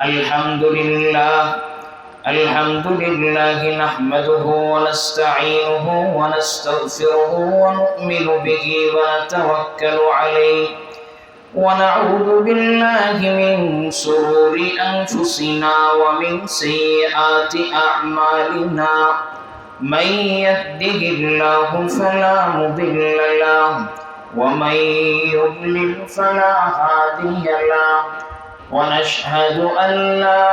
الحمد لله نحمده ونستعينه ونستغفره ونؤمن به ونتوكل عليه ونعوذ بالله من شرور أنفسنا ومن سيئات أعمالنا من يهده الله فلا مضل له ومن يضلل فلا هادي له ونشهد أن لا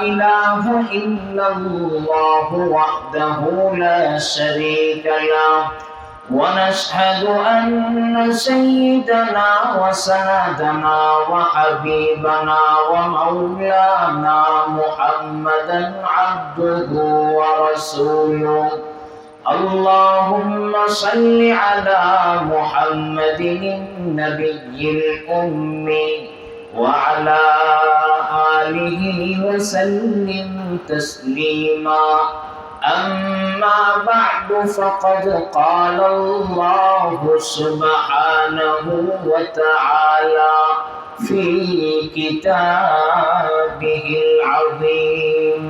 إله إلا الله وحده لا شريك له ونشهد أن سيدنا وسندنا وحبيبنا ومولانا محمدا عبده ورسوله اللهم صل على محمد النبي الأمي وعلى آله وسلم تسليما أما بعد فقد قال الله سبحانه وتعالى في كتابه العظيم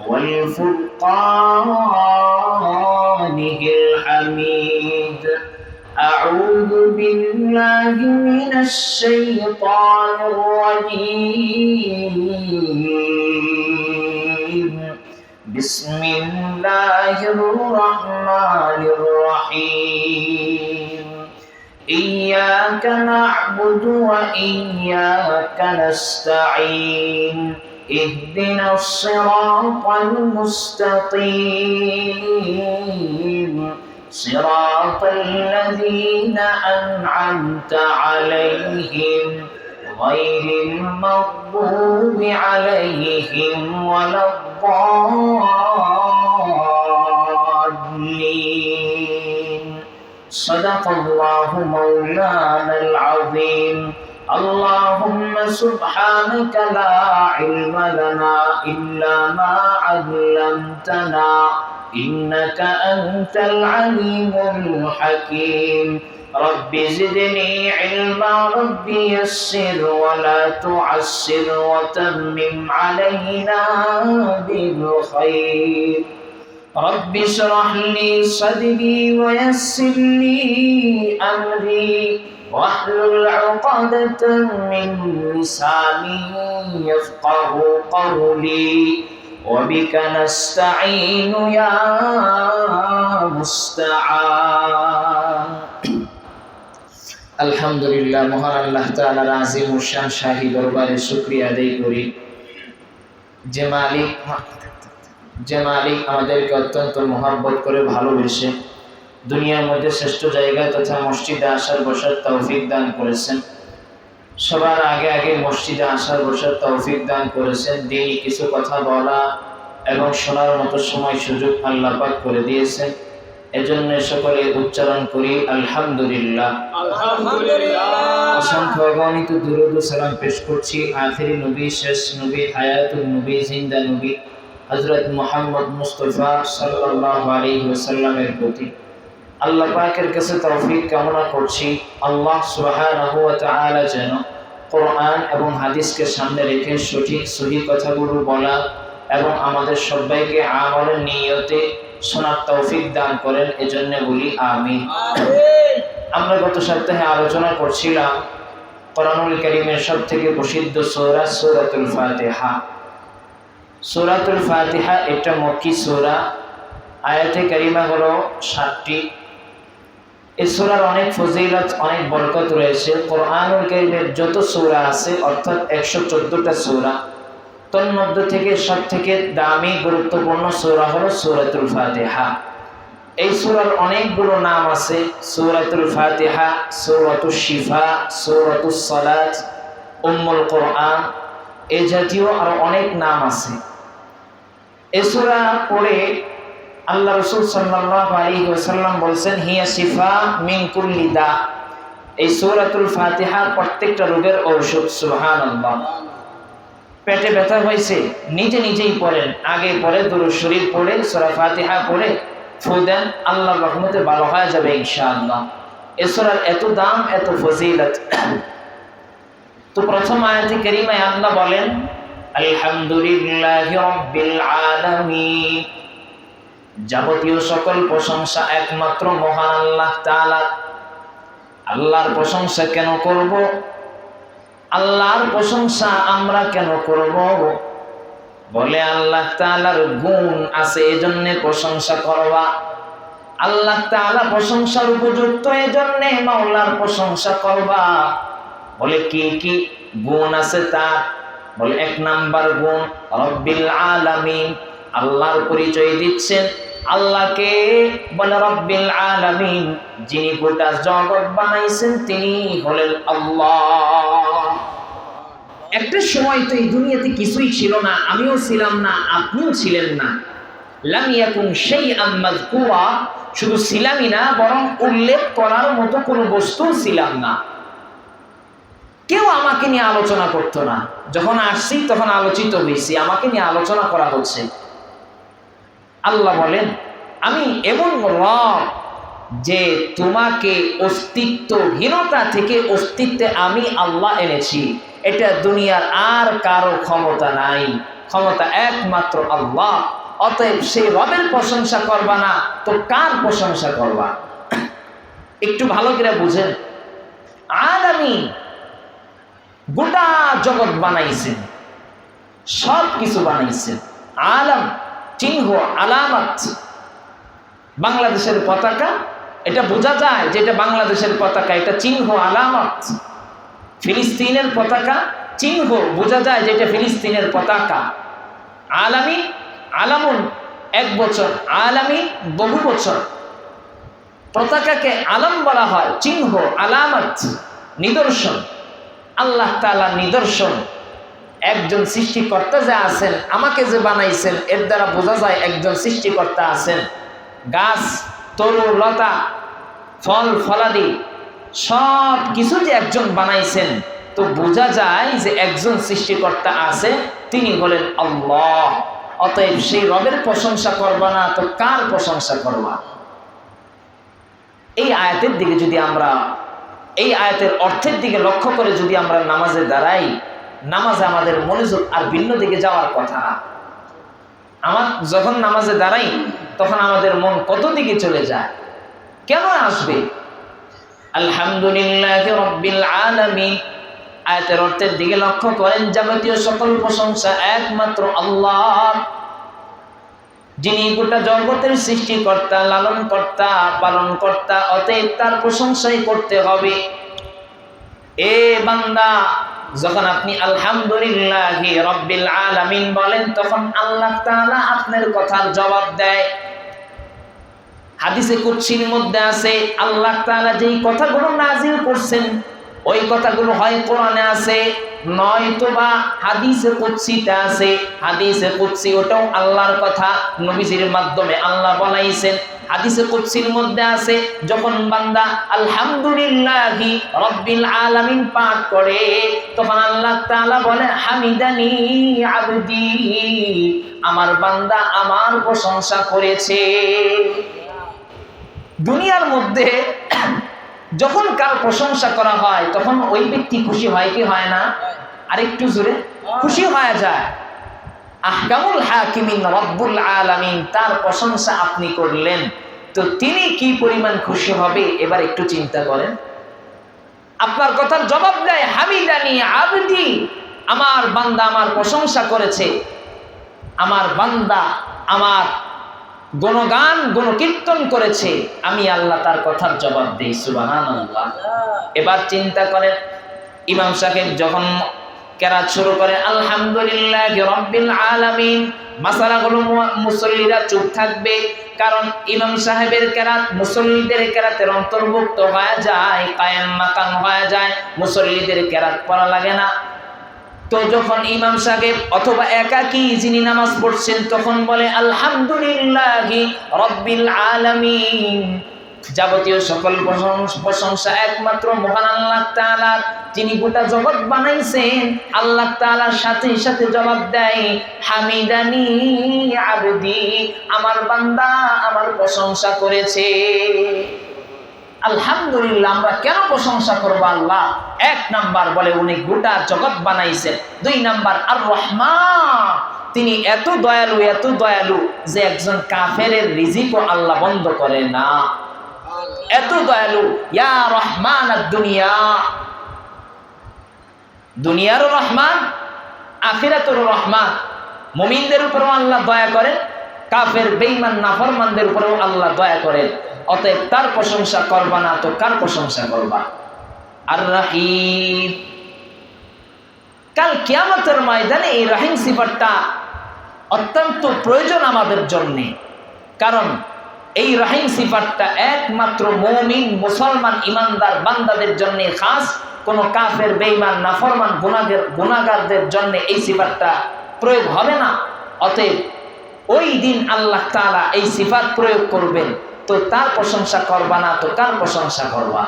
والفرقانه الحميد أعوذ بالله من الشيطان الرجيم بسم الله الرحمن الرحيم إياك نعبد وإياك نستعين اهدنا الصراط المستقيم صراط الذين أنعمت عليهم غير المغضوب عليهم ولا الضالين صدق الله مولانا العظيم اللهم سبحانك لا علم لنا إلا ما علمتنا إنك أنت العليم الحكيم رب زدني علما رب يسر ولا تعسر وتمم علينا بالخير رب اشرح لي صدري ويسر لي أمري واحلل عقدة من لساني يفقه قولي وبك نستعين يا مستعان আলহামদুলিল্লাহ মহান আল্লাহ তাআলার আজিম ও শান শাহী দরবারে শুকরিয়া আদায় করি যে মালিক আমাদেরকে অত্যন্ত মহব্বত করে ভালোবেসে দুনিয়ার মধ্যে শ্রেষ্ঠ জায়গা তথা মসজিদে আসার বসার তৌফিক দান করেছেন সবার আগে মসজিদে আসার বসার তৌফিক দান করেছেন দিনই কিছু কথা বলা এবং শোনার মতো সময় সুযোগ আল্লাহ পাক করে দিয়েছেন এজন্য সকলে উচ্চারণ করি আলহামদুলিল্লাহ অসংখ্য অগণিত দুরূদ ও সালাম পেশ করছি আখিরি নবী শেষ নবী হায়াতুন নবী জিন্দা নবী হযরত মুহাম্মদ মুস্তাফা সাল্লাল্লাহু আলাইহি ওয়াসাল্লামের প্রতি আল্লাহ পাকের কাছে তৌফিক কামনা করছি আল্লাহ সুবহানাহু ওয়া তাআলা যেন কোরআন এবং হাদিসকে সামনে রেখে সঠিক সহি কথাগুলো বলা এবং আমাদের সবাইকে আমলের নিয়তে শোনার তৌফিক দান করেন এজন্য বলি আমিন। আমরা গত সপ্তাহে আলোচনা করছিলাম কোরআনুল কারীমের সবথেকে প্রসিদ্ধ সূরা সূরাতুল ফাতিহা। সূরাতুল ফাতিহা একটা মক্কি সূরা, আয়াতে কারিমা হলো 7টি। এই সূরার অনেক ফজিলত অনেক বরকত রয়েছে। কোরআনুল কারীমের যত সূরা আছে অর্থাৎ 114টা সূরা, তোর মধ্যে থেকে সবথেকে দামি গুরুত্বপূর্ণ সূরা হলো সূরাতুল ফাতিহা। এই সূরার অনেকগুলো নাম আছে, সূরাতুল ফাতিহা, সূরাতুশ শিফা, সূরাতুস সালাত, উম্মুল কোরআন, এই জাতীয় আরো অনেক নাম আছে। এই সূরা পড়ে আল্লাহ রাসূল সাল্লাল্লাহু আলাইহি ওয়াসাল্লাম বলেন হিয়া শিফা মিন কুল্লি দা। এই সূরাতুল ফাতিহা প্রত্যেকটা রোগের ঔষধ। সুবহানাল্লাহ। পেটে ব্যথা হয়েছে নিজেই পড়েন, আগে পড়ে দুরূদ শরীফ পড়ে সূরা ফাতিহা পড়ে ফু দেন, আল্লাহর রহমতে ভালো হয়ে যাবে ইনশাআল্লাহ। এই সূরার এত দাম, এত ফজিলত। তো প্রথম আয়াতে কারিমায় আল্লাহ বলেন আলহামদুলিল্লাহি রাব্বিল আলামিন। যাবতীয় সকল প্রশংসা একমাত্র মহান আল্লাহ তাআলার। আল্লাহর প্রশংসা কেন করব? আল্লাহর প্রশংসা আমরা কেন করব? বলে আল্লাহ তাআলার গুণ আছে এজন্য প্রশংসা করবা। আল্লাহ তাআলা প্রশংসার উপযুক্ত এজন্য মাওলার প্রশংসা করবা। বলে কি কি গুণ আছে তার? বলে এক নাম্বার গুণ রব্বিল আলামিন। আল্লাহর পরিচয় দিচ্ছেন। আল্লাহকে বলে রব্বিল আলামিন, যিনি গোটা জগৎ বানাইছেন তিনি হলেন আল্লাহ। একটা সময় তো এই দুনিয়াতে কিছুই ছিল না, আমিও ছিলাম না, আপনিও ছিলেন না। লাম ইয়াকুন শাইআম মাযকুরা, শুধু ছিলামই না বরং উল্লেখ করার মতো কোনো বস্তু ছিলাম না। কেউ আমাকে নিয়ে আলোচনা করতো না। যখন আসছি তখন আলোচিত হয়েছি, আমাকে নিয়ে আলোচনা করা হচ্ছে। আল্লাহ বলেন আমি এমন রব যে তোমাকে অস্তিত্বহীনতা থেকে অস্তিত্বে আমি আল্লাহ এনেছি। এটা দুনিয়ার আর কারো ক্ষমতা নাই, ক্ষমতা একমাত্র আল্লাহ। অতএব সেই রবের প্রশংসা করবা না তো কার প্রশংসা করবা? একটু ভালো করে বুঝেন। আলামিন গোটা জগৎ বানাইছেন, সব কিছু বানাইছেন। আলাম চিহ্ন, আলামত। বাংলাদেশের পতাকা, এটা বোঝা যায় যে এটা বাংলাদেশের পতাকা, এটা চিহ্ন আলামত। ফিলিস্তিনের পতাকা চিহ্ন, বোঝা যায় যে এটা ফিলিস্তিনের পতাকা। আলামিন, আলামুন এক বছর, আলামিন বহু বছর। পতাকাকে আলম বলা হয়, চিহ্ন আলামত, নিদর্শন। আল্লাহ তাআলা নিদর্শন। একজন সৃষ্টিকর্তা যে আছেন, আমাকে যে বানাইছেন, এর দ্বারা বোঝা যায় একজন সৃষ্টিকর্তা আছেন। গাছ, তরু, লতা, ফল ফলাদি সব কিছু যে একজন বানাইছেন, তো বোঝা যায় যে একজন সৃষ্টিকর্তা আছে, তিনি হলেন আল্লাহ। অতএব সেই রবের প্রশংসা করবা না তো কার প্রশংসা করবা? এই আয়াতের দিকে যদি আমরা, এই আয়াতের অর্থের দিকে লক্ষ্য করে যদি আমরা নামাজে দাঁড়াই, নামাজে আমাদের মনোযোগ আর ভিন্ন দিকে যাওয়ার কথা না। আমার যখন নামাজে দাঁড়াই তখন আমাদের মন কত দিকে চলে যায়, কেন আসবে? আলহামদুলিল্লাহি রাব্বিল আলামিন আয়াতের অর্থের দিকে লক্ষ্য করেন। যাবতীয় সকল প্রশংসা একমাত্র আল্লাহ, যিনি গোটা জগতের সৃষ্টিকর্তা, লালনকর্তা, পালনকর্তা। অতএব তার প্রশংসাই করতে হবে। এ বান্দা, যখন আপনি আলহামদুলিল্লাহি রাব্বিল আলামিন বলেন তখন আল্লাহ তাআলা আপনার কথার জবাব দেয়। হাদিসে কুদসির মধ্যে আছে আল্লাহ তাআলা যেই কথাগুলো নাযিল করছেন ওই কথাগুলো হয় কোরআনে আছে, নয়তোবা হাদিসে কুদসিতে আছে। হাদিসে কুদসি ওটাও আল্লাহর কথা, নবীজির মাধ্যমে আল্লাহ বলাইছেন। হাদিসে কুদসির মধ্যে আছে যখন বান্দা আলহামদুলিল্লাহি রাব্বিল আলামিন পাঠ করে তখন আল্লাহ তাআলা বলে হামিদানি আবদি, আমার বান্দা আমার প্রশংসা করেছে। দুনিয়ার মধ্যে যখন কার প্রশংসা করা হয় তখন ওই ব্যক্তি খুশি হয় কি হয় না? আরেকটু জোরে খুশি হয়ে যায়। আহকামুল হাকিমিন রব্বুল আলামিন তার প্রশংসা আপনি করলেন তো তিনি কি পরিমাণ খুশি হবে এবার একটু চিন্তা করেন। আপনার কথার জবাব দেয় হামিদানি আবদি, আমার বান্দা আমার প্রশংসা করেছে, আমার বান্দা আমার গুণগান গুণকীর্তন করেছে, আমি আল্লাহ তার কথার জবাব দেই। সুবহানাল্লাহ। এবার চিন্তা করেন ইমাম সাহেব যখন কেরাত শুরু করে আলহামদুলিল্লাহি রাব্বিল আলামিন, মাসালাগুলো মুসল্লিরা চুপ থাকবে, কারণ ইমাম সাহেবের কেরাত মুসল্লিদের কেরাতের অন্তর্ভুক্ত হয়ে যায়, কায়েম মাকাম হয়ে যায়, মুসল্লিদের কেরাত পড়া লাগে না। তো যখন ইমাম সাহেব অথবা একাকী যিনি নামাজ পড়ছেন তখন বলে আলহামদুলিল্লাহি রাব্বিল আলামিন, যাবতীয় সকল প্রশংসা একমাত্র মহান আল্লাহ তাআলার, যিনি গোটা জগৎ বানাইছেন। আল্লাহ তাআলার সাথে সাথে জবাব দেয় হামিদানি আবদি, আমার বান্দা আমার প্রশংসা করেছে। আলহামদুলিল্লাহ আমরা কেন প্রশংসা করবো আল্লাহ? এক নাম্বার বলে উনি গোটা জগৎ বানাইছেন। দুই নাম্বার আর রহমান, তিনি এত দয়ালু যে একজন কাফেরের রিজিকও আল্লাহ বন্ধ করে না। এত দয়ালু, ইয়া রহমান দুনিয়া, দুনিয়ারও রহমান, আখিরাতের রহমান। মুমিনদের উপরেও আল্লাহ দয়া করেন, কাফের বেঈমান নাফরমানদের উপরেও আল্লাহ দয়া করেন। অতএব তার প্রশংসা করবা না তো কার প্রশংসা করবা? আর রাহিম, কাল কিয়ামতের ময়দানে এই রাহিম সিফাতটা অত্যন্ত প্রয়োজন আমাদের জন্য। কারণ এই রাহিম সিফাতটা একমাত্র মুমিন মুসলমান ইমানদার বান্দাদের জন্য খাস। কোন কাফের বেঈমান নাফরমান গুনাহগারদের জন্য এই সিফাতটা প্রয়োগ হবে না। অতএব ওই দিন আল্লাহ তাআলা এই সিফাত প্রয়োগ করবেন, তো তার প্রশংসা করবা না তো কার প্রশংসা করবা?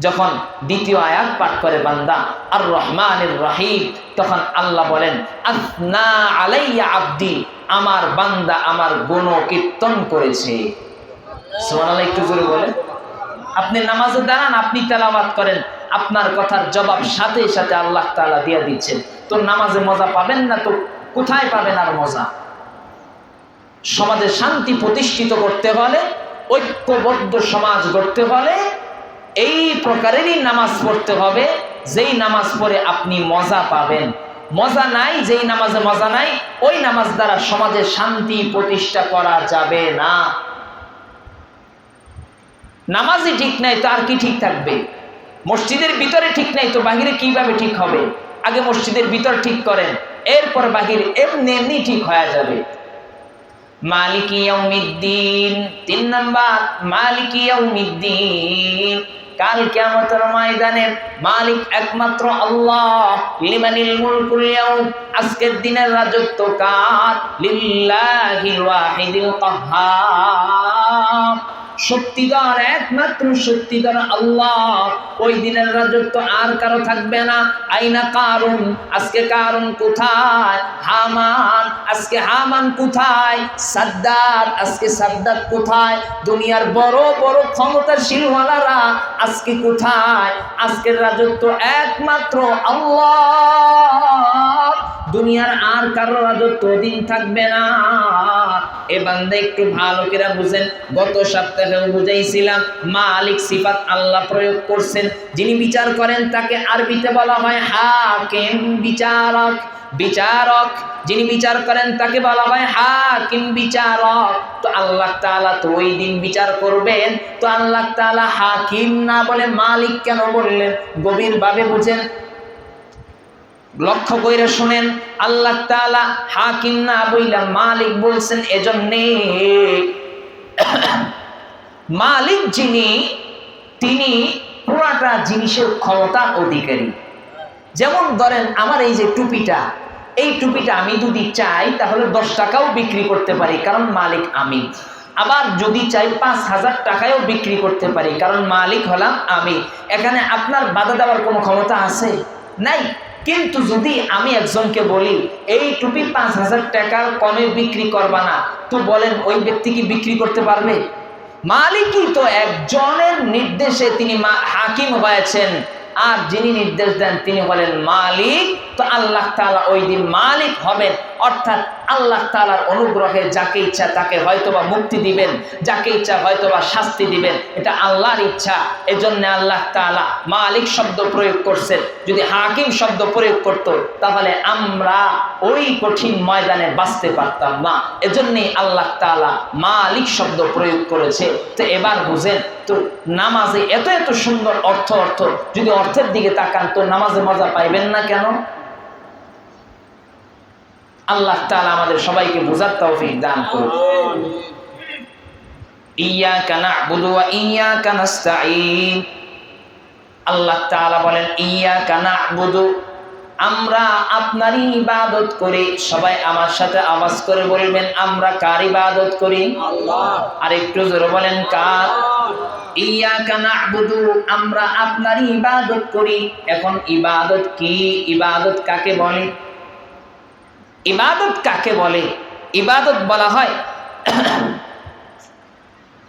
যখন দ্বিতীয় আয়াত পাঠ করে বান্দা আর রহমানির রহিম, তখন আল্লাহ বলেন আসনা আলাইয়া আব্দি, আমার বান্দা আমার গুণ কীর্তন করেছে। সুবহানাল্লাহ, একটু জোরে বলেন। আপনি নামাজে দাঁড়ান, আপনি তেলাওয়াত করেন, আপনার কথার জবাব সাথে সাথে আল্লাহ তাআলা দিয়ে দিচ্ছেন। তো নামাজে মজা পাবেন না তো কোথায় পাবেন আর মজা? সমাজে শান্তি প্রতিষ্ঠিত করতে হলে, ঐক্যবদ্ধ সমাজ গড়তে হলে এই প্রকারেরই নামাজ পড়তে হবে, যেই নামাজ পড়ে আপনি মজা পাবেন। মজা নাই, যেই নামাজে মজা নাই, ওই নামাজ দ্বারা সমাজে শান্তি প্রতিষ্ঠা করা যাবে না। নামাজই ঠিক নাই তো আর কি ঠিক থাকবে? মসজিদের ভিতরে ঠিক নাই তো বাহিরে কিভাবে ঠিক হবে? আগে মসজিদের ভিতর ঠিক করেন, এরপর বাহির এমনি এমনি ঠিক হয়ে যাবে। মালিকি ইয়াউমিদ্দিন, ৩ নাম্বার মালিকি ইয়াউমিদ্দিন, কাল কিয়ামতের ময়দানে মালিক একমাত্র আল্লাহ। লিমানিল মুলকুল ইয়াউম, আজকের দিনের রাজত্ব কার? লিল্লাহিল ওয়াহিদিল কাহ্হার, শক্তিধর একমাত্র শক্তিধর আল্লাহ। ওই দিনের রাজত্ব আর কারো থাকবে না। আইনা কারুন, আজকে কারুন কোথায়? হামান, আজকে হামান কোথায়? সাদ্দাত, আজকে সাদ্দাত কোথায়? দুনিয়ার বড় বড় ক্ষমতাশীলওয়ালারা আজকে কোথায়? আজকের রাজত্ব একমাত্র আল্লাহ। দুনিয়ার আর কারো রাজত্ব দিন থাকবে না। এ বান্দা একটু ভালো করে বুঝেন, গত সপ্তাহে বুঝাইছিলাম মালিক সিফাত আল্লাহ প্রয়োগ করছেন। যিনি বিচার করেন তাকে আরবিতে বলা হয় হাকিম, বিচারক। বিচারক যিনি বিচার করেন তাকে বলা হয় হাকিম, বিচারক। তো আল্লাহ তাআলা তো ওই দিন বিচার করবেন, তো আল্লাহ তাআলা হাকিম না বলে মালিক কেন বললেন? গভীরভাবে বুঝেন, লক্ষ্য কইরা শুনেন। আল্লাহ তাআলা হাকিম না বইলা মালিক বলছেন এজন্যে, মালিক যিনি তিনি পুরাটা জিনিসের ক্ষমতার অধিকারী। যেমন ধরেন আমার এই যে টুপিটা, এই টুপিটা আমি যদি চাই তাহলে 10 টাকাও বিক্রি করতে পারি, কারণ মালিক আমি। আবার যদি চাই 5,000 টাকায়ও বিক্রি করতে পারি, কারণ মালিক হলাম আমি। এখানে আপনার বাধা দেওয়ার কোনো ক্ষমতা আছে? নাই। কিন্তু যদি আমি একজনকে বলি এই টুপি 5,000 টাকার কমে বিক্রি করবা না, তো বলেন ওই ব্যক্তি কি বিক্রি করতে পারবে? মালিকই তো একজনের নির্দেশে তিনি হাকিম হয়েছেন, আর যিনি নির্দেশ দেন তিনি বলেন মালিক। তো আল্লাহ তাআলা ওই দিন মালিক হবেন, অর্থাৎ আল্লাহ তাআলার অনুগ্রহে যাকে ইচ্ছা তাকে হয়তোবা মুক্তি দিবেন, যাকে ইচ্ছা হয়তোবা শাস্তি দিবেন, এটা আল্লাহর ইচ্ছা। এজন্য আল্লাহ তাআলা মালিক শব্দ প্রয়োগ করছেন। যদি হাকিম শব্দ প্রয়োগ করত তাহলে আমরা ওই কঠিন ময়দানে বাঁচতে পারতাম না। এজন্যই আল্লাহ তাআলা মালিক শব্দ প্রয়োগ করেছে। তো এবার বুঝেন, তো নামাজে এত এত সুন্দর অর্থ, যদি অর্থের দিকে তাকান তো নামাজে মজা পাইবেন না কেন? আল্লাহ তাআলা আমাদের সবাইকে বুঝার তৌফিক দান করুন। ইয়াকা না'বুদু ওয়া ইয়াকা নাস্তাঈন, আল্লাহ তাআলা বলেন ইয়াকা না'বুদু, আমরা আপনারই ইবাদত করি। সবাই আমার সাথে আওয়াজ করে বলবেন আমরা কার ইবাদত করি? আল্লাহ। আর একটু জোরে বলেন কার? ইয়াকা না'বুদু, আমরা আপনারই ইবাদত করি। এখন ইবাদত কি? ইবাদত কাকে বলে? ইবাদত কাকে বলে? ইবাদত বলা হয়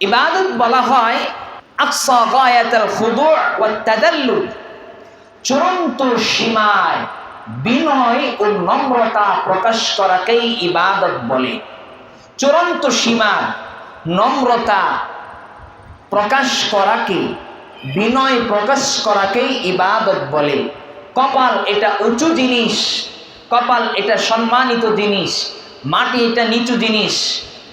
ইবাদত বলা হয় আকসা গায়াতুল খুদু' ওয়াত তাদাল্লুল, চূড়ান্ত সীমায় বিনয় ও নম্রতা প্রকাশ করাকেই ইবাদত বলে। চূড়ান্ত সীমা নম্রতা প্রকাশ করাকে, বিনয় প্রকাশ করাকেই ইবাদত বলে। কপাল এটা উঁচু জিনিস, কপাল এটা সম্মানিত জিনিস, মাটি এটা নিচু জিনিস।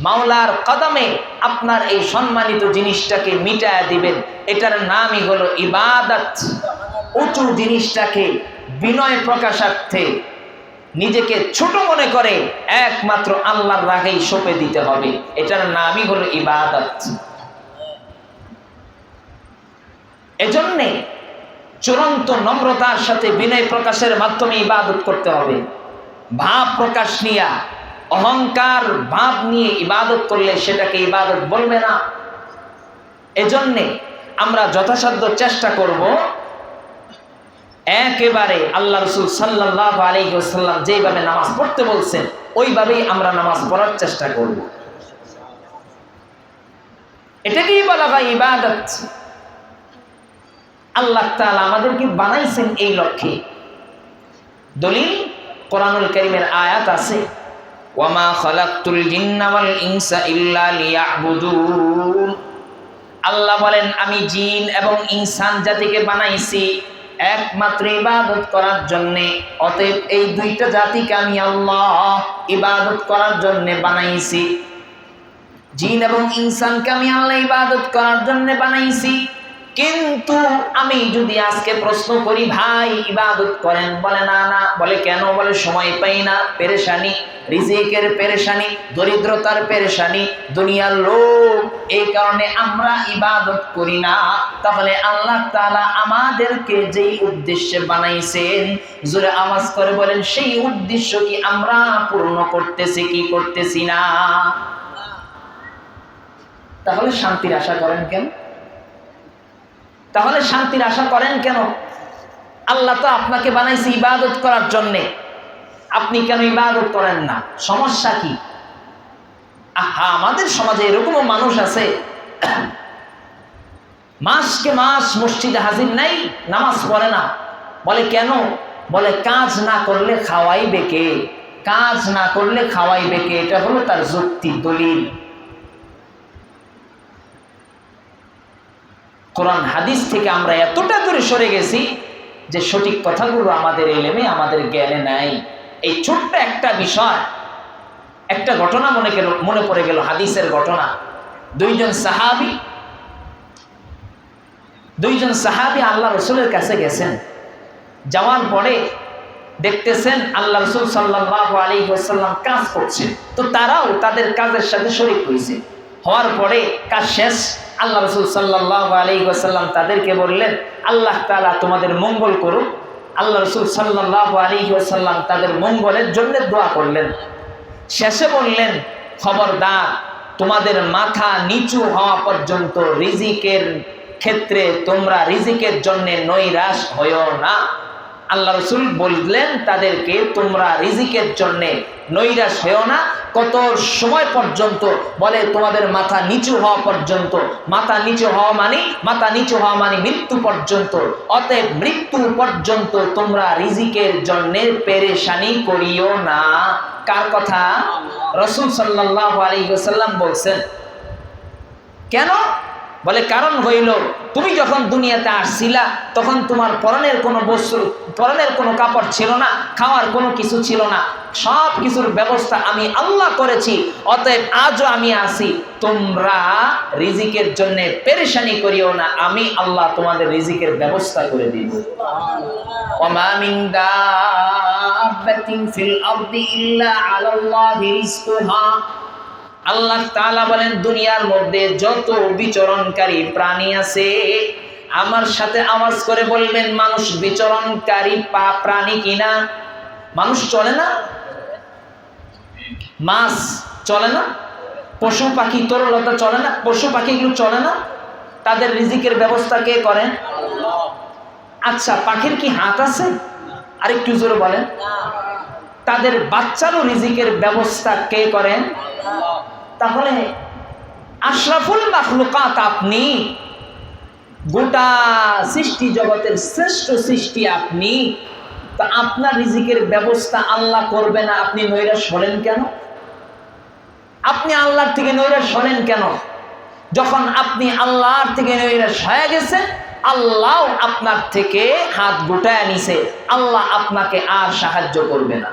মাওলার কদমে আপনার এই সম্মানিত জিনিসটাকে মিটায়া দিবেন, এটার নামই হলো ইবাদত। উঁচু জিনিসটাকে বিনয় প্রকাশার্থে নিজেকে ছোট মনে করে একমাত্র আল্লাহর রাহেই সঁপে দিতে হবে, এটার নামই হলো ইবাদত। এজন্যে চূড়ান্ত নম্রতার সাথে বিনয় প্রকাশের মাধ্যমে ইবাদত করতে হবে। ভাব প্রকাশ নিয়ে, অহংকার ভাব নিয়ে ইবাদত করলে সেটাকে ইবাদত বলবে না। এজন্যে আমরা যথাসাধ্য চেষ্টা করব একেবারে আল্লাহ রাসূল সাল্লাল্লাহু আলাইহি ওয়াসাল্লাম যেভাবে নামাজ পড়তে বলছেন ওইভাবেই আমরা নামাজ পড়ার চেষ্টা করব। এটাকেই বলা হয় ইবাদত। আল্লাহ তাআলা আমাদেরকে বানাইছেন এই লক্ষ্যে। দলিল কোরআনুল কারীমের আয়াত আছে, ওয়ামা খালাকতুল জিন্না ওয়াল ইনসা ইল্লা লিয়াবুদুন। আল্লাহ বলেন আমি জিন এবং ইনসান জাতিকে বানাইছি একমাত্র ইবাদত করার জন্য। অতএব এই দুইটা জাতিকে আমি আল্লাহ ইবাদত করার জন্য বানাইছি। জিন এবং ইনসানকে আমি আল্লাহ ইবাদত করার জন্য বানাইছি। কিন্তু আমি যদি আজকে প্রশ্ন করি ভাই ইবাদত করেন, বলে না না। বলে কেন? বলে সময় পাই না, পেরেশানি, রিজিকের পেরেশানি, দরিদ্রতার পেরেশানি, দুনিয়ার লোভ, এই কারণে আমরা ইবাদত করি না। তাহলে আল্লাহ তাআলা আমাদেরকে যেই উদ্দেশ্যে বানাইছেন, জোরে আওয়াজ করে বলেন, সেই উদ্দেশ্য কি আমরা পূর্ণ করতেছি কি করতেছি না? তাহলে শান্তির আশা করেন কেন? তাহলে শান্তির আশা করেন কেন? আল্লাহ তো আপনাকে বানাইছে ইবাদত করার জন্যে, আপনি কেন ইবাদত করেন না? সমস্যা কি? আহা, আমাদের সমাজে এরকমও মানুষ আছে মাসকে মাস মসজিদে হাজির নাই, নামাজ পড়ে না। বলে কেন? বলে কাজ না করলে খাওয়াইবে কে? কাজ না করলে খাওয়াইবে কে? এটা হলো তার যুক্তি, দলিল। কোরআন হাদিস থেকে আমরা এতটা দূরে সরে গেছি যে সঠিক কথাগুলো আমাদের এলেমে, আমাদের জ্ঞানে নাই। এই ছোট্ট একটা বিষয়, একটা ঘটনা মনে পড়ে গেল, হাদিসের ঘটনা। দুইজন সাহাবী আল্লাহ রসুলের কাছে গেছেন। যাওয়ার পরে দেখতেছেন আল্লাহ রসুল সাল্লাল্লাহু আলাইহি ওয়াসাল্লাম কাজ করছেন, তো তারাও তাদের কাজের সাথে শরীক হয়েছে। হওয়ার পরে কাজ শেষ, আল্লাহ রাসূল সাল্লাল্লাহু আলাইহি ওয়াসাল্লাম তাদেরকে বললেন আল্লাহ তাআলা তোমাদের মঙ্গল করুক। আল্লাহ রাসূল সাল্লাল্লাহু আলাইহি ওয়াসাল্লাম তাদের মঙ্গলের জন্য দোয়া করলেন। শেষে বললেন খবরদার, তোমাদের মাথা নিচু হওয়া পর্যন্ত রিজিকের ক্ষেত্রে তোমরা রিজিকের জন্য নৈরাশ হইও না। আল্লাহ রাসূল বললেন তাদেরকে তোমরা রিজিকের জন্য নৈরাশ হইও না। কত সময় পর্যন্ত? বলে তোমাদের মাথা নিচু হওয়া পর্যন্ত। মাথা নিচু হওয়া মানে মৃত্যু পর্যন্ত। অতএব মৃত্যু পর্যন্ত তোমরা রিজিকের জন্য পেরেশানি করিও না। কার কথা? রাসূল সাল্লাল্লাহু আলাইহি ওয়াসাল্লাম বলছেন। কেন? বলে কারণ হইল তুমি যখন দুনিয়াতে আসছিলা তখন তোমার পরনের কোনো বস্ত্র, পরনের কোনো কাপড় ছিল না, খাওয়ার কোনো কিছু ছিল না, সব কিছুর ব্যবস্থা আমি আল্লাহ করেছি। অতএব আজও আমি আছি, তোমরা রিজিকের জন্য পেরেশানি করিও না, আমি আল্লাহ তোমাদের রিজিকের ব্যবস্থা করে দিব। ওমা মিন দাব্বাতিন ফিল আরদি ইল্লা আলাল্লাহি রিজকুহা। আল্লাহ তাআলা বলেন দুনিয়ার মধ্যে যত বিচরণকারী প্রাণী আছে, আমার সাথে আওয়াজ করে বলবেন মানুষ বিচরণকারী প্রাণী কিনা? মানুষ চলে না, মাছ চলে না, পশু পাখি তরলতা চলে না, পশু পাখিগুলো চলে না, তাদের রিজিকের ব্যবস্থা কে করেন? আচ্ছা, পাখির কি হাত আছে? আরেকটু জোরে বলেন। তাদের বাচ্চারও রিজিকের ব্যবস্থা কে করেন? তাহলে আশরাফুল মাখলুকাত আপনি, গোটা সৃষ্টি জগতের শ্রেষ্ঠ সৃষ্টি আপনি, তো আপনার রিজিকের ব্যবস্থা আল্লাহ করবে না, আপনি নৈরাশ হলেন কেন? আপনি আল্লাহর থেকে নৈরাশ হলেন কেন? যখন আপনি আল্লাহর থেকে নৈরাশ হয়ে গেছেন, আল্লাহ আপনার থেকে হাত গুটায় নিছে, আল্লাহ আপনাকে আর সাহায্য করবে না।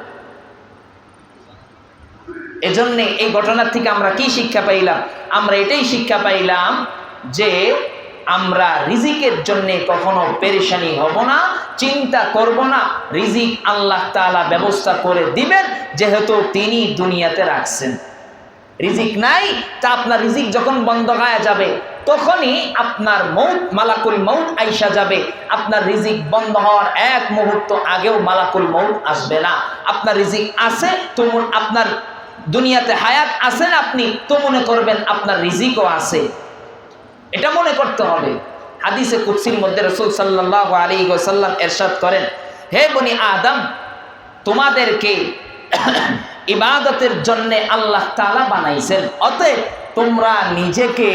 এজন্য এই ঘটনার থেকে আমরা কি শিক্ষা পাইলাম? আমরা এটাই শিক্ষা পাইলাম যে আমরা রিজিকের জন্য কখনো পেরেশানি হব না, চিন্তা করব না। রিজিক আল্লাহ তাআলা ব্যবস্থা করে দিবেন, যেহেতু তিনি দুনিয়াতে রাখছেন। রিজিক নাই, তা আপনার রিজিক যখন বন্ধ হয়ে যাবে, তখনই আপনার মৌত, মালাকুল মৌত আইসা যাবে। আপনার রিজিক বন্ধ হওয়ার এক মুহূর্ত আগেও মালাকুল মৌত আসবে না। আপনার রিজিক আছে তো, আপনার দুনিয়াতে হায়াত আছেন আপনি, তো মনে করবেন আপনার রিজিকও আছে, এটা মনে করতে হবে। হাদিসে কুদসির মধ্যে রাসূল সাল্লাল্লাহু আলাইহি ওয়াসাল্লাম ইরশাদ করেন, হে বনি আদম, তোমাদেরকে ইবাদতের জন্য আল্লাহ তাআলা বানাইছেন, অতএব তোমরা নিজেকে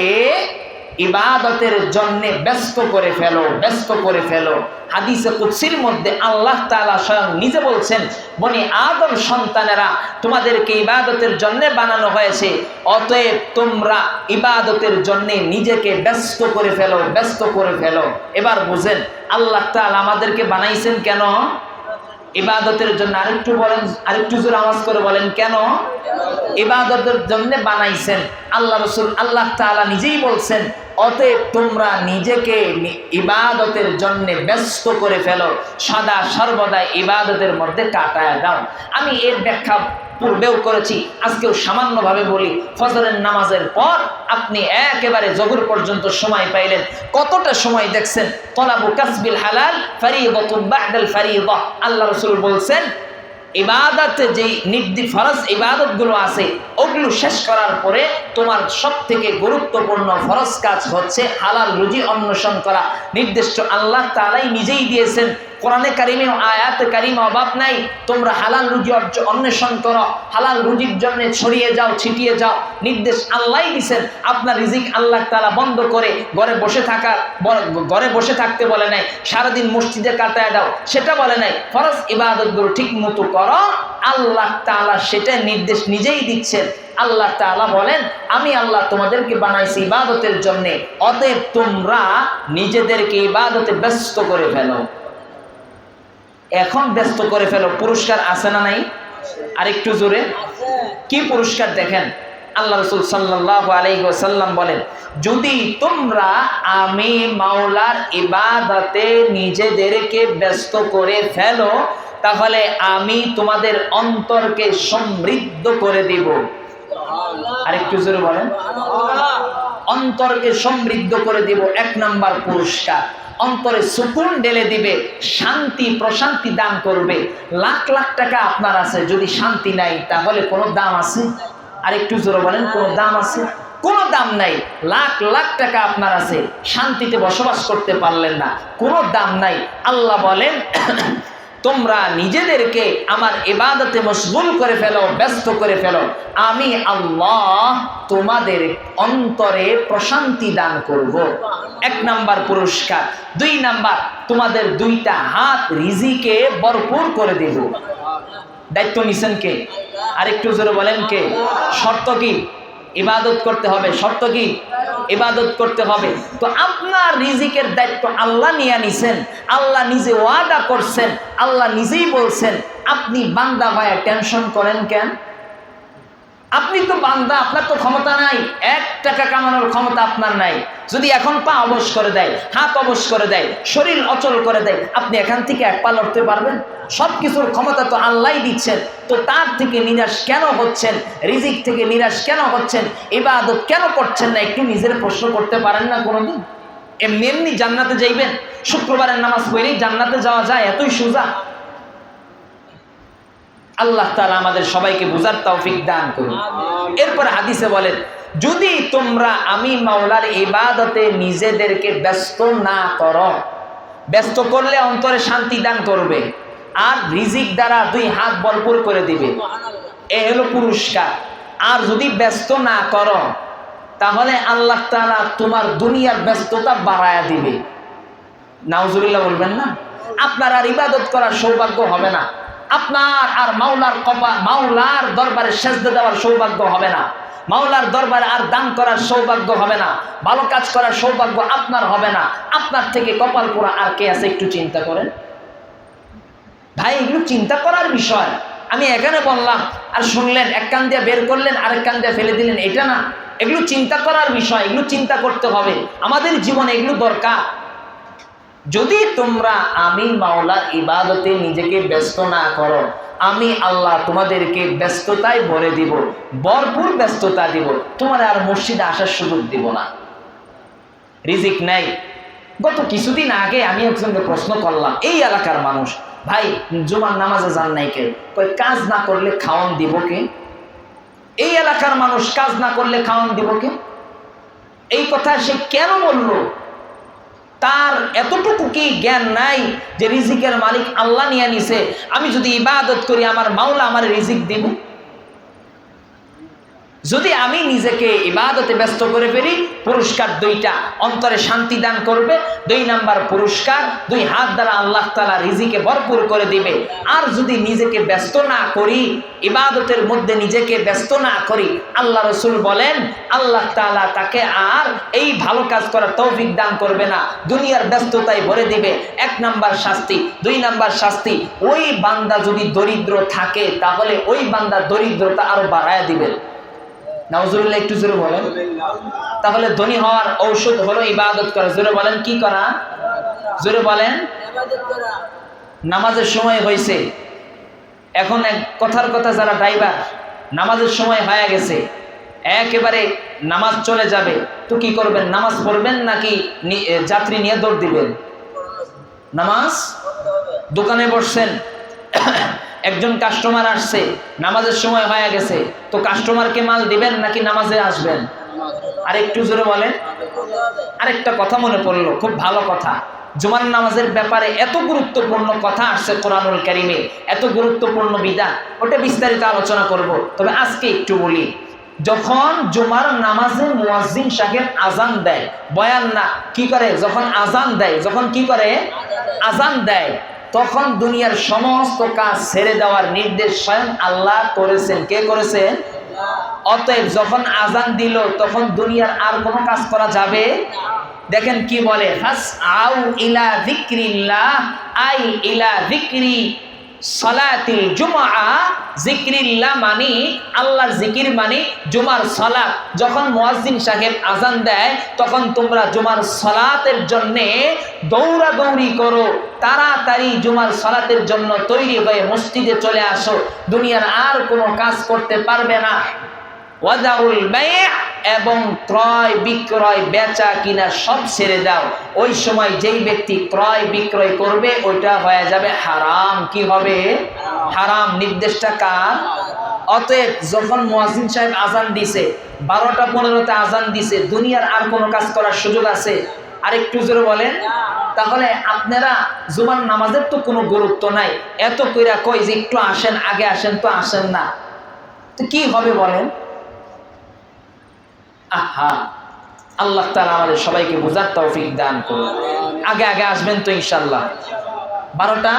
ইবাদতের জন্য ব্যস্ত করে ফেলো, ব্যস্ত করে ফেলো। হাদিসে কুদসির মধ্যে আল্লাহ তাআলা স্বয়ং নিজে বলছেন, বনি আদম সন্তানেরা, তোমাদেরকে ইবাদতের জন্য বানানো হয়েছে, অতএব তোমরা ইবাদতের জন্য নিজেকে ব্যস্ত করে ফেলো, ব্যস্ত করে ফেলো। এবার বুঝেন আল্লাহ তাআলা আমাদেরকে বানাইছেন কেন? ইবাদতের জন্য। আরেকটু বলেন, আরেকটু জোরে আওয়াজ করে বলেন, কেন? ইবাদতের জন্য বানাইছেন। আল্লাহ রাসূল, আল্লাহ তাআলা নিজেই বলছেন, অতএব তোমরা নিজেকে ইবাদতের জন্য ব্যস্ত করে ফেলো, সদা সর্বদা ইবাদতের মধ্যে কাটায় দাও। আমি এর ব্যাখ্যা পূর্বেও করেছি, আজকেও সামান্যভাবে বলি। ফজরের নামাজের পর আপনি একেবারে জোহর পর্যন্ত সময় পাইলেন, কতটা সময় দেখছেন? তলাবু কাসবিল হালাল ফারিদাতুন বা'দাল ফারিদা। আল্লাহ রাসূল বলছেন, ইবাদতে যে ফরজ ইবাদতগুলো আছে, ওগুলো শেষ করার পরে তোমার সবথেকে গুরুত্বপূর্ণ ফরজ কাজ হচ্ছে হালাল রুজি অন্বেষণ করা। নির্দিষ্ট আল্লাহ তাআলাই নিজেই দিয়েছেন, কোরআনে কারিমে আয়াতে কারিমে অভাব নাই। তোমরা হালাল রুজি অন্বেষণ করো, হালাল রুজির জন্য ছড়িয়ে যাও, ছিটিয়ে যাও। নির্দেশ আল্লাহই দিয়েছেন। আপনার রিজিক আল্লাহ তাআলা বন্ধ করে ঘরে বসে থাকতে বলে নাই, সারাদিন মসজিদে কাটায় দাও সেটা বলে নাই। ফরজ ইবাদতগুলো ঠিক মতো করো, আল্লাহ তাআলা সেটা নির্দেশ নিজেই দিচ্ছেন। আল্লাহ তাআলা বলেন, আমি আল্লাহ তোমাদেরকে বানাইছি ইবাদতের জন্য, অতএব তোমরা নিজেদেরকে ইবাদতে ব্যস্ত করে ফেলো। এখন ব্যস্ত করে ফেলো, পুরস্কার আছে না নাই? আরেকটু জোরে, কি পুরস্কার দেখেন। আল্লাহ রাসূল সাল্লাল্লাহু আলাইহি ওয়াসাল্লাম বলেন, যদি তোমরা আমি মাওলার ইবাদতে নিজেদেরকে ব্যস্ত করে ফেলো, তাহলে আমি তোমাদের অন্তরকে সমৃদ্ধ করে দিব। আরেকটু জোরে বলেন, অন্তরকে সমৃদ্ধ করে দিব। এক নাম্বার পুরস্কার, অন্তরে সুকুন ঢেলে দিবে, শান্তি প্রশান্তি দান করবে। লাখ লাখ টাকা আপনার আছে, যদি শান্তি নাই তাহলে কোনো দাম আছে? আরেকটু জোরে বলেন, কোনো দাম আছে? কোনো দাম নাই। লাখ লাখ টাকা আপনার আছে, শান্তিতে বসবাস করতে পারলেন না, কোনো দাম নাই। আল্লাহ বলেন, তোমরা নিজেদেরকে আমার ইবাদতে মশগুল করে ফেলো, ব্যস্ত করে ফেলো, আমি আল্লাহ তোমাদের অন্তরে প্রশান্তি দান করব। এক নাম্বার পুরস্কার। দুই নাম্বার, তোমাদের দুইটা হাত রিজিকে ভরপুর করে দেব। দায়িত্ব নিছেন কে? আরেকটু জোরে বলেন, কে? শর্ত কি? ইবাদত করতে হবে। শর্ত কি? ইবাদত করতে হবে। তো আপনার রিজিকের দায়িত্ব আল্লাহ নিয়ে নিছেন, আল্লাহ নিজে ওয়াদা করছেন, আল্লাহ নিজেই বলছেন। আপনি বান্দা ভাইয়া টেনশন করেন কেন? আপনি তো বান্দা, আপনার তো ক্ষমতা নাই, 1 টাকা কামানোর ক্ষমতা আপনার নাই। যদি এখন পা অবশ করে দেয়, হাত অবশ করে দেয়, শরীর অচল করে দেয়, আপনি এখান থেকে এক পা লড়তে পারবেন? সব কিছুর ক্ষমতা তো আল্লাহই দিচ্ছেন। তো তার থেকে নিরাশ কেন হচ্ছেন? রিজিক থেকে নিরাশ কেন হচ্ছেন? ইবাদত কেন করছেন না? একটু নিজের প্রশ্ন করতে পারেন না কোনোদিন? এমনি এমনি জান্নাতে যাইবেন? শুক্রবারের নামাজ পড়লেই জান্নাতে যাওয়া যায়? এতই সোজা? আল্লাহ তাআলা আমাদের সবাইকে বুঝার তৌফিক দান করুন। এরপর হাদিসে বলেন, যদি তোমরা আমি মাওলার ইবাদতে নিজেদেরকে ব্যস্ত না করো, ব্যস্ত করলে অন্তরে শান্তি দান করবে আর রিজিক দ্বারা 2 হাত ভরপুর করে দিবে, এ হলো পুরস্কার। আর যদি ব্যস্ত না করো, তাহলে আল্লাহ তাআলা তোমার দুনিয়ার ব্যস্ততা বাড়ায়া দিবে। নাউজুবিল্লাহ বলবেন না? আপনার আর ইবাদত করার সৌভাগ্য হবে না, আপনার আর মাওলার দরবারে সেজদা দেওয়ার সৌভাগ্য হবে না, মাওলার দরবারে আর দান করার সৌভাগ্য হবে না, ভালো কাজ করার সৌভাগ্য আপনার হবে না। আপনার থেকে কপাল পোড়া আর কে আছে একটু চিন্তা করেন ভাই। এগুলো চিন্তা করার বিষয়। আমি এখানে বললাম আর শুনলেন, এক কান দিয়ে বের করলেন আরেক কান দিয়ে ফেলে দিলেন, এটা না। এগুলো চিন্তা করার বিষয়, এগুলো চিন্তা করতে হবে। আমাদের জীবনে এগুলো দরকার। যদি তোমরা আমি মাওলার ইবাদতে নিজেকে ব্যস্ত না করো, আমি আল্লাহ তোমাদেরকে ব্যস্ততায় ভরে দিব, ভরপুর ব্যস্ততা দিব, তোমার আর মসজিদে আসার সুযোগ দিব না। রিজিক নাই। গত কিছুদিন আগে আমি একজনকে প্রশ্ন করলাম, এই এলাকার মানুষ, ভাই জুমার নামাজে যান নাই কে? কই কাজ না করলে খাওয়ান দিব কে? এই এলাকার মানুষ কাজ না করলে খাওয়ান দিব কে? এই কথা সে কেন বলল? তার এতটুকু কি জ্ঞান নাই যে রিজিকের মালিক আল্লাহ নিয়ে নিছে, আমি যদি ইবাদত করি আমার মাওলা আমার রিজিক দিব? যদি আমি নিজেকে ইবাদতে ব্যস্ত করে ফেলি, পুরস্কার দুইটা, অন্তরে শান্তি দান করবে। 2 নাম্বার পুরস্কার, 2 হাত দ্বারা আল্লাহ তাআলা রিজিকে ভরপুর করে দিবে। আর যদি নিজেকে ব্যস্ত না করি, ইবাদতের মধ্যে নিজেকে ব্যস্ত না করি, আল্লাহ রাসূল বলেন আল্লাহ তাআলা তাকে আর এই ভালো কাজ করার তৌফিক দান করবে না, দুনিয়ার ব্যস্ততায় ভরে দিবে। 1 নাম্বার শাস্তি। 2 নাম্বার শাস্তি, ওই বান্দা যদি দরিদ্র থাকে তাহলে ওই বান্দা দরিদ্রতা আরো বাড়ায় দিবেন। নাউজুবিল্লাহ, একটু জোরে বলেন। তাহলে ধনী হওয়ার ঔষধ হলো ইবাদত করা। জোরে বলেন, কি করা? জোরে বলেন। নামাজের সময় হয়েছে, এখন এক কথার কথা যারা ড্রাইভার, নামাজের সময় হয়ে গেছে, একেবারে নামাজ চলে যাবে, তো কি করবেন? নামাজ পড়বেন নাকি যাত্রী নিয়ে দৌড় দিবেন? নামাজ। দোকানে বসছেন, একজন কাস্টমার আসছে, নামাজের সময় হয়ে গেছে, তো কাস্টমারকে মাল দিবেন নাকি নামাজে আসবেন? আর একটু জোরে বলেন। আরেকটা কথা মনে পড়লো, খুব ভালো কথা। জুমার নামাজের ব্যাপারে এত গুরুত্বপূর্ণ কথা আসছে কোরআনুল কারীমে, এত গুরুত্বপূর্ণ বিধান, ওটা বিস্তারিত আলোচনা করব। তবে আজকে একটু বলি, যখন জুমার নামাজে মুয়াজ্জিন সাহেব আজান দেয়, বয়ান না, কি করে? যখন আজান দেয়, যখন কি করে? আজান দেয়, তখন দুনিয়ার সমস্ত কাজ ছেড়ে দেওয়ার নির্দেশ স্বয়ং আল্লাহ করেছেন। কে করেছেন? অতএব যখন আজান দিল তখন দুনিয়ার আর কোনো কাজ করা যাবে? দেখেন কি বলে, ফাসআউ ইলা যিকরিল্লাহ আই ইলা যিকরি সালাতিল জুমআ। যিকরিল্লাহ মানে আল্লাহর জিকির, মানে জুমার সালাত। যখন মুয়াজ্জিন সাহেব আজান দেয় তখন তোমরা জুমার সালাতের জন্য দৌড়াদৌড়ি করো, তাড়াতাড়ি জুমার সালাতের জন্য তৈরি হয়ে মসজিদে চলে আসো, দুনিয়ার আর কোনো কাজ করতে পারবে না। ওয়াদাউল বাই', এবং ক্রয় বিক্রয়, বেচা কিনা সব ছেড়ে দাও। ওই সময় যেই ব্যক্তি ক্রয় বিক্রয় করবে ওইটা হয়ে যাবে হারাম। কি হবে? হারাম। নির্দেশটা কার? অতএব যখন মুয়াজ্জিন সাহেব আজান দিছে, 12টা 15তে আজান দিছে, দুনিয়ার আর কোনো কাজ করার সুযোগ আছে? আরেকটু জোরে বলেন। তাহলে আপনারা জুমার নামাজের তো কোনো গুরুত্ব নাই, এত কইরা কই যে একটু আসেন, আগে আসেন, তো আসেন না, তো কি হবে বলেন? আহা, আল্লাহ তাআলা আমাদের সবাইকে বোঝার তৌফিক দান করুন। আগে আগে আসবেন তো ইনশাআল্লাহ। 12টা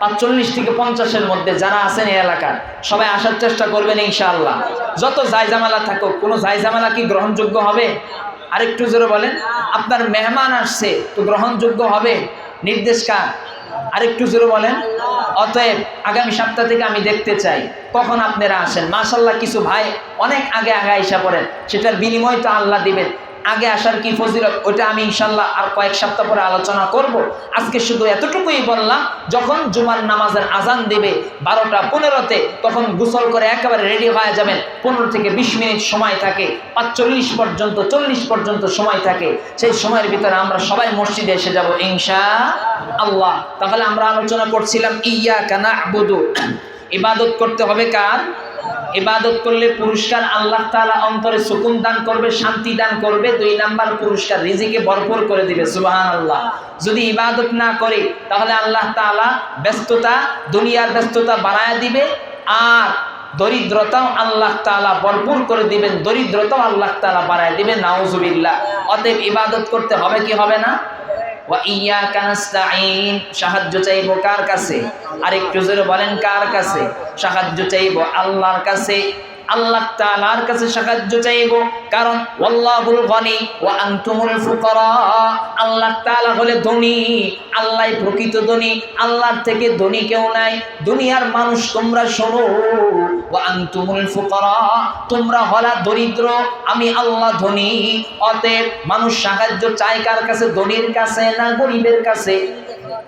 45 থেকে 50-এর মধ্যে যারা আছেন এই এলাকার সবাই আসার চেষ্টা করবেন ইনশাআল্লাহ। যত জায়জামালা থাকুক, কোনো জায়জামালা কি গ্রহণযোগ্য হবে? আরেকটু জোরে বলেন। আপনার মেহমান আসছে, তো গ্রহণযোগ্য হবে? নির্দেশ কার? আরেকটু জোরে বলেন। অতএব আগামী সপ্তাহ থেকে আমি দেখতে চাই কখন আপনারা আসেন। মাশাআল্লাহ, কিছু ভাই অনেক আগে আগে আইসা পড়েন, সেটার বিনিময় তো আল্লাহ দিবেন। আগে আসার কি ফজিলত, ওটা আমি ইনশাআল্লাহ আর কয়েক সপ্তাহ পরে আলোচনা করব। আজকে শুধু এতটুকুই বললাম, যখন জুমার নামাজের আজান দেবে 12টা 15-তে, তখন গোসল করে একেবারে রেডি হয়ে যাবেন। 15 থেকে 20 মিনিট সময় থাকে, 45 পর্যন্ত 40 পর্যন্ত সময় থাকে। সেই সময়ের ভিতরে আমরা সবাই মসজিদে এসে যাব ইনশাআল্লাহ। তাহলে আমরা আলোচনা করছিলাম ইয়াকা না'বুদু, ইবাদত করতে হবে কার? ইবাদত করলে পুরস্কার আল্লাহ তাআলা অন্তরে সুকুন দান করবে, শান্তি দান করবে। 2 নাম্বার পুরস্কার, রিজিকে ভরপুর করে দিবে। সুবহানাল্লাহ। যদি ইবাদত না করি তাহলে আল্লাহ তাআলা ব্যস্ততা, দুনিয়ার ব্যস্ততা বাড়ায় দিবে। আর দরিদ্রতাও আল্লাহ তাআলা ভরপুর করে দিবেন, দরিদ্রতাও আল্লাহ তাআলা বাড়ায় দিবেন। নাউজুবিল্লাহ। অতএব ইবাদত করতে হবে কি হবে না? ওয়া ইয়্যাকা নাস্তাঈন, সাহায্য চাইবো কার কাছে? আরেকটু জোরে বলেন, কার কাছে সাহায্য চাইবো? আল্লাহর কাছে। আল্লাহ তাআলার কাছে সাহায্য চাইবো, কারণ ওয়াল্লাহুল গনি ওয়া আনতুমুল ফুকারা। আল্লাহ তাআলা হলে ধনী, আল্লাহই প্রকৃত ধনী, আল্লাহর থেকে ধনী কেউ নাই। দুনিয়ার মানুষ তোমরা শোনো, ওয়া আনতুমুল ফুকারা, তোমরা হলা দরিদ্র, আমি আল্লাহ ধনী। অতএব মানুষ সাহায্য চায় কার কাছে? ধনীর কাছে না গরিবের কাছে?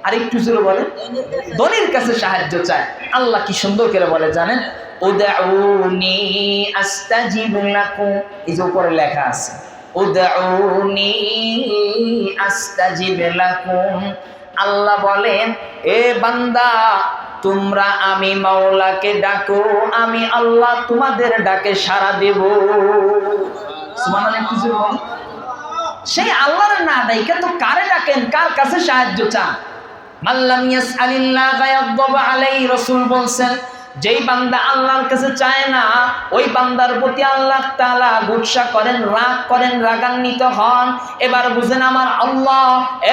আরেকটু জোরে বলেন, ধনীর কাছে সাহায্য চায়। আল্লাহ কি সুন্দর করে বলে জানেন? উদউনি আস্তাজিব লাকুম, এই যে উপরে লেখা আছে উদউনি আস্তাজিব লাকুম। আল্লাহ বলেন, এ বান্দা তোমরা আমি মাওলাকে ডাকো, আমি আল্লাহ তোমাদের ডাকে সাড়া দেব। সুবহানাল্লাহ। কিছু বল, সেই আল্লাহর না ডাইকা তো কারে ডাকেন? কার কাছে সাহায্য চান? মাল্লাম ইয়াসআলিল্লাহ ইয়াগদাব আলাইহি, রাসূল বলেন, যেই বান্দা আল্লাহর কাছে চায় না, ওই বান্দার প্রতি আল্লাহ তাআলা গুসা করেন, রাগ করেন, রাগান্বিত হন। এবার বুঝেন, আমার আল্লাহ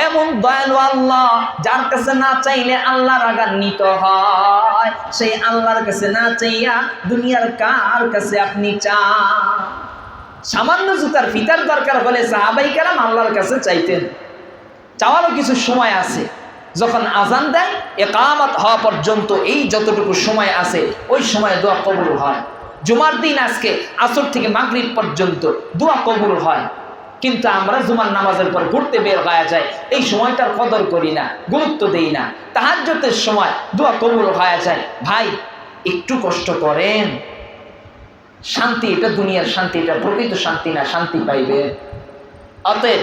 এমন দয়ালু আল্লাহ, যার কাছে না চাইলে আল্লাহ রাগান্বিত হয়। সেই আল্লাহর কাছে না চাইয়া দুনিয়ার কার কাছে আপনি চান? সামান্য জুতার ফিতার দরকার হলে সাহাবায়ে কেরাম আল্লাহর কাছে চাইতেন। চাওয়ারও কিছু সময় আছে, যখন আজান দেয় ইকামত হওয়া পর্যন্ত এই যতটুকু সময় আছে, ওই সময় দোয়া কবুল হয়। জুমার দিন আজকে আসর থেকে মাগরিব পর্যন্ত দোয়া কবুল হয়, কিন্তু আমরা জুমার নামাজের পর ঘুরতে বের হয়ে যায়, এই সময়টার কদর করি না, গুরুত্ব দেই না। তাহাজ্জুদের সময় দোয়া কবুল হয়ে যায়। ভাই একটু কষ্ট করেন, শান্তি, এটা দুনিয়ার শান্তি, এটা প্রকৃত শান্তি না, শান্তি পাইবে। অতএব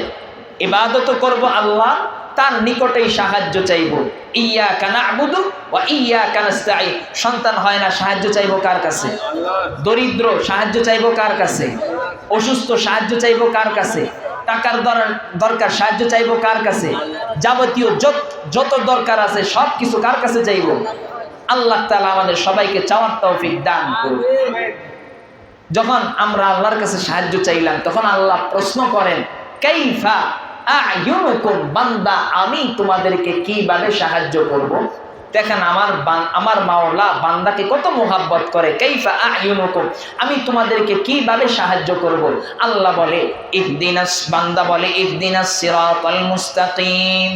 ইবাদত করব আল্লাহ, তার নিকটেই সাহায্য চাইবো। ইয়্যাকা না'বুদু ওয়া ইয়্যাকা নাস্তাঈন। সন্তান হয় না, সাহায্য চাইবো কার কাছে? দরিদ্র, সাহায্য চাইবো কার কাছে? অসুস্থ, সাহায্য চাইবো কার কাছে? টাকার দরকার, সাহায্য চাইবো কার কাছে? যাবতীয় যত দরকার আছে সব কিছু কার কাছে চাইবো? আল্লাহ তাআলা আমাদের সবাইকে চাওয়ার তৌফিক দান করুন। যখন আমরা আল্লাহর কাছে সাহায্য চাইলাম, তখন আল্লাহ প্রশ্ন করেন, কাইফা আ'য়ুনুকুম, বান্দা আমি তোমাদেরকে কিভাবে সাহায্য করব? দেখেন আমার মাওলা বান্দাকে কত মোহাব্বত করে। কাইফা আ'য়ুনুকুম, আমি তোমাদেরকে কিভাবে সাহায্য করব? আল্লাহ বলে বান্দা বলে ইহদিনাস সিরাতাল মুস্তাকিম।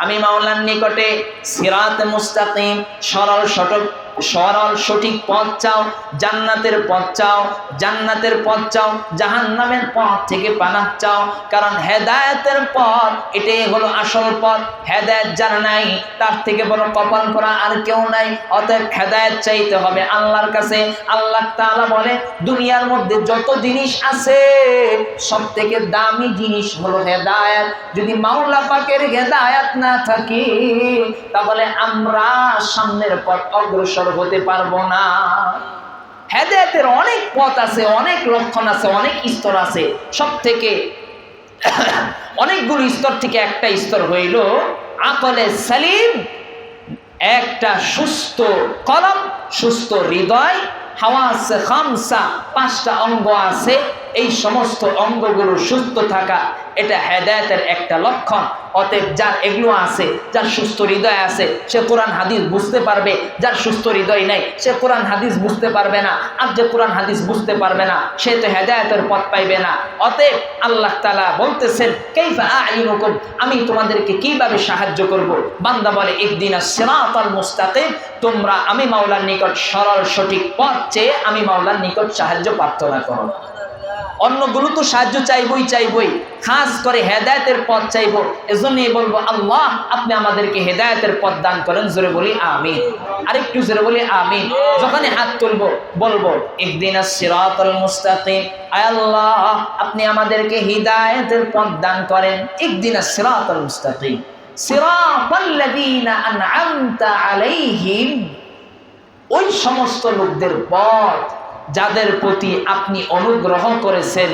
আমি মাওলার নিকটে সিরাত মুস্তাকিম, সরল সঠিক পথ চাও, জান্নাতের পথ চাও, জান্নাতের পথ চাও, জাহান্নামের পথ থেকে পানাহ চাও। কারণ হেদায়েতের পথ এটাই হলো আসল পথ। হেদায়েত যার নাই, তার থেকে বড় কপাল করা আর কেউ নাই। অতএব হেদায়েত চাইতে হবে আল্লাহর কাছে। আল্লাহ তাআলা বলে, দুনিয়ার মধ্যে যত জিনিস আছে সব থেকে দামি জিনিস হলো হেদায়েত। যদি মাওলা পাকের হেদায়েত না থাকে, তাহলে আমরা সামনের পথ অগ্রসর হতে পারবো না। হেদায়েতের অনেক পথ আছে, অনেক লক্ষণ আছে, অনেক স্তর আছে। সব থেকে অনেকগুলো স্তর থেকে একটা স্তর হইল আকলে সালিম, একটা সুস্থ কলব, সুস্থ হৃদয়। হাওয়াস খামসা, 5টা অঙ্গ আছে, এই সমস্ত অঙ্গগুলো সুস্থ থাকা, এটা হেদায়েতের একটা লক্ষণ। অতএব যার এগুলো আছে, যার সুস্থ হৃদয় আছে, সে কোরআন হাদিস বুঝতে পারবে। যার সুস্থ হৃদয় নেই, সে কোরআন হাদিস বুঝতে পারবে না। আর যে কোরআন হাদিস বুঝতে পারবে না, সে তো হেদায়েতের পথ পাইবে না। অতএব আল্লাহ তাআলা বলতেছেন, কাইফা আ'য়ুনুকুম, আমি তোমাদেরকে কিভাবে সাহায্য করব? বান্দা বলে ইহদিনাস সিরাতাল মুস্তাকিম, তোমরা আমি মাওলার নিকট সরল সঠিক পথ চেয়ে আমি মাওলার নিকট সাহায্য প্রার্থনা করো। অন্যগুলো তো সাহায্য চাইবই, খাস করে হেদায়েতের পথ চাইবো। এজন্যই বলবো, আল্লাহ আপনি আমাদেরকে হেদায়েতের পথ দান করেন। জোরে বলি আমিন। আরেকটু জোরে বলি আমিন। যখনই হাত তুলবো বলবো ইহদিনাস সিরাতাল মুস্তাকিম, আয় আল্লাহ আপনি আমাদেরকে হিদায়াতের পথ দান করেন। ইহদিনাস সিরাতাল মুস্তাকিম সিরাতাল্লাযীনা আন'আমতা আলাইহিম, ওই সমস্ত লোকদের পথ যাদের প্রতি আপনি অনুগ্রহ করেছেন,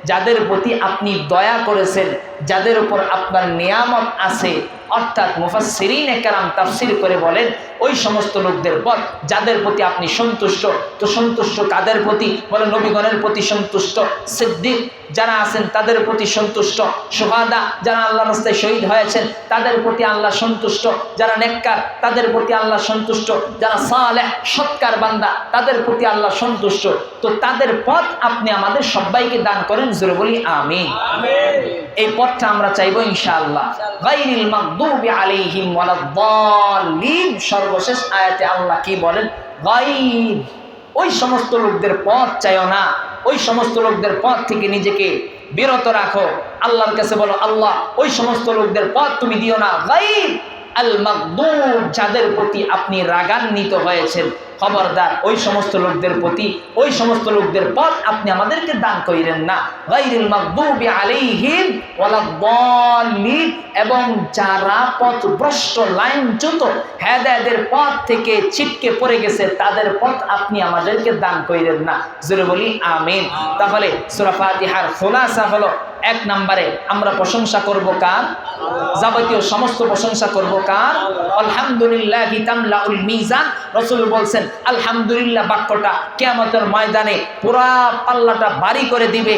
যাদের প্রতি আপনি দয়া করেছেন, যাদের উপর আপনার নিয়ামত আছে, অর্থাৎ মুফাসসিরিনে কেরাম তাফসীর করে বলেন ওই সমস্ত লোকদের পথ যাদের প্রতি আপনি সন্তুষ্ট। তো সন্তুষ্ট কাদের প্রতি? বলে নবীগণের প্রতি সন্তুষ্ট, সিদ্দিক যারা আছেন তাদের প্রতি সন্তুষ্ট, শুহাদা যারা আল্লাহর রাস্তায় শহীদ হয়েছেন তাদের প্রতি আল্লাহ সন্তুষ্ট, যারা নেককার তাদের প্রতি আল্লাহ সন্তুষ্ট, যারা সালেহ সৎকার বান্দা তাদের প্রতি আল্লাহ সন্তুষ্ট। তো তাদের পথ আপনি আমাদের সবাইকে দান করেন, জোরে বলি আমিন। এই পথটা আমরা চাইবো ইনশাআল্লাহ। গায়রিল মাগদুবি আলাইহিম ওয়ালাদ-দাল্লিন, সর্বশেষ আয়াতে আল্লাহ কি বলেন? গায়র, ওই সমস্ত লোকদের পথ চাইও না, ওই সমস্ত লোকদের পথ থেকে নিজেকে বিরত রাখো। আল্লাহর কাছে বলো, আল্লাহ ওই সমস্ত লোকদের পথ তুমি দিও না। গায়র আল মাগদুব, যাদের প্রতি আপনি রাগান্বিত হয়েছেন, খবরদার ওই সমস্ত লোকদের প্রতি, ওই সমস্ত লোকদের পথ আপনি আমাদেরকে দান করিলেন না। গায়রিল মাগদুবি আলাইহিম ওয়ালাদ-দাল্লিন, এবং যারা পথভ্রষ্ট লাইনচ্যুত হেদায়েতের পথ থেকে ছিটকে পড়ে গেছে তাদের পথ আপনি আমাদেরকে দান করিলেন না, জোরে বলি আমিন। তাহলে সূরা ফাতিহার খুলাসা হলো, এক নম্বরে আমরা প্রশংসা করব কার? যাবতীয় সমস্ত প্রশংসা করব কার? আলহামদুলিল্লাহি তামলাউল মিজান। রাসূল বলছেন আলহামদুলিল্লাহ বাক্যটা কিয়ামতের ময়দানে পুরা পাল্লাটা ভারী করে দিবে।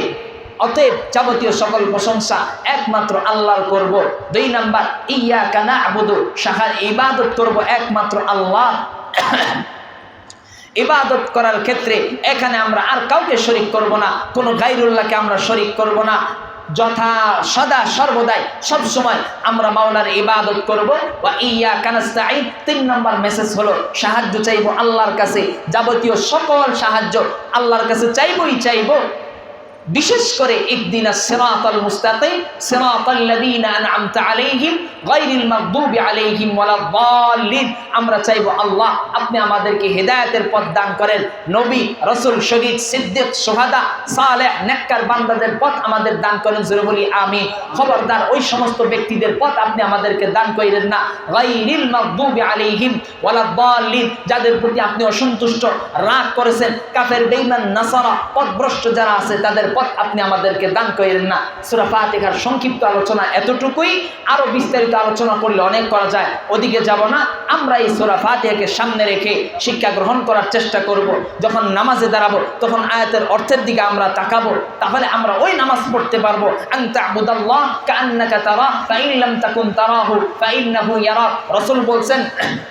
অতএব যাবতীয় সকল প্রশংসা একমাত্র আল্লাহর করব। দুই নাম্বার, ইয়্যাকা না'বুদু, সাহার ইবাদত করব একমাত্র আল্লাহ। ইবাদত করার ক্ষেত্রে এখানে আমরা আর কাউকে শরীক করব না, কোনো গায়রুল্লাহকে আমরা শরীক করব না। যথা সদা সর্বদাই সব সময় আমরা মাওলার ইবাদত করব। ওয়া ইয়্যাকা নাস্তাঈন, 3 নম্বর মেসেজ হলো সাহায্য চাইবো আল্লাহর কাছে, যাবতীয় সকল সাহায্য আল্লাহর কাছে চাইবই চাইবো। বিশেষ করে ইহদিনাস সিরাতাল মুস্তাকিম সিরাতাল্লাযীনা আন'আমতা আলাইহিম গায়রিল মাগদুবি আলাইহিম ওয়ালাদ-দাল্লিন। আমরা চাইবো আল্লাহ আপনি আমাদেরকে হেদায়েতের পথ দান করেন, নবী রাসূল শহীদ সিদ্দিক শুহাদা সালেহ নেককার বান্দাদের পথ আমাদের দান করেন, জোরে বলি আমিন। খবরদার ওই সমস্ত ব্যক্তিদের পথ আপনি আমাদেরকে দান করেন না। গায়রিল মাগদুবি আলাইহিম ওয়ালাদ-দাল্লিন, যাদের প্রতি আপনি অসন্তুষ্ট রাগ করেছেন, কাফের বেঈমান নাসারা পথভ্রষ্ট যারা আছে তাদের পথ আপনি আমাদেরকে দান করেন না। সূরা ফাতিহার সংক্ষিপ্ত আলোচনা এতটুকুই, আরো বিস্তারিত আলোচনা করলে অনেক করা যায়, ওদিকে যাব না। আমরা এই সূরা ফাতিহাকে সামনে রেখে শিক্ষা গ্রহণ করার চেষ্টা করব। যখন নামাজে দাঁড়াবো তখন আয়াতের অর্থের দিকে আমরা তাকাবো, তাহলে আমরা ওই নামাজ পড়তে পারবো। আন তা'বুদাল্লাহ কাআন্নাকা তারা ফাইন লাম তাকুন তারাহু ফাইন্নাহু ইয়ারাক। রাসূল বলছেন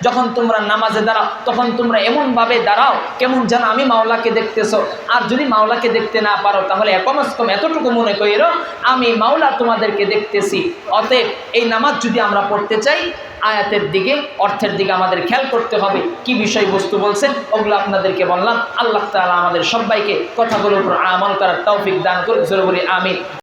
যখন তোমরা নামাজে দাঁড়াও তখন তোমরা এমন ভাবে দাঁড়াও কেমন যেন আমি মাওলাকে দেখতেছো, আর যদি মাওলাকে দেখতে না পারো তাহলে কমস কম এতটুকু মনে করো আমি মাওলা তোমাদেরকে দেখতেছি। অতএব এই নামাজ যদি আমরা পড়তে চাই আয়াতের দিকে অর্থের দিকে আমাদের খেয়াল করতে হবে। কি বিষয়বস্তু বলছেন ওগুলো আপনাদেরকে বললাম। আল্লাহ তাআলা আমাদের সবাইকে কথাগুলোর উপর আমল করার তৌফিক দান করুন, জোরে বলি আমিন।